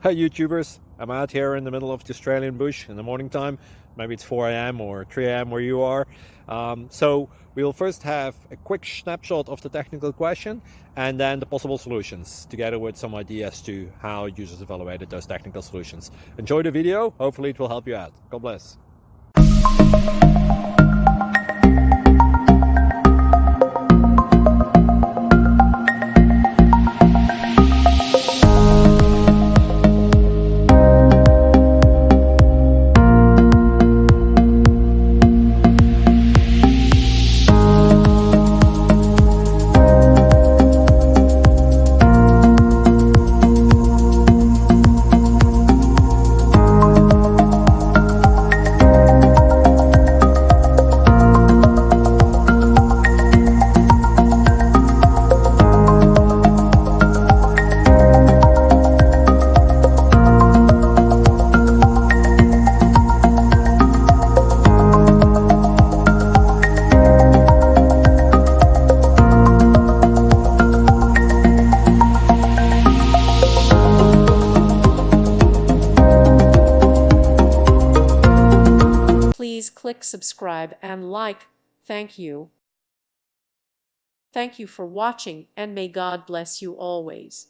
Hi YouTubers, I'm out here in the middle of the Australian bush in the morning time. Maybe it's 4 a.m. or 3 a.m. where you are. So we'll first have a quick snapshot of the technical question and then the possible solutions, together with some ideas to how users evaluated those technical solutions. Enjoy the video, hopefully it will help you out. God bless. Please click subscribe and like. Thank you. Thank you for watching, and may God bless you always.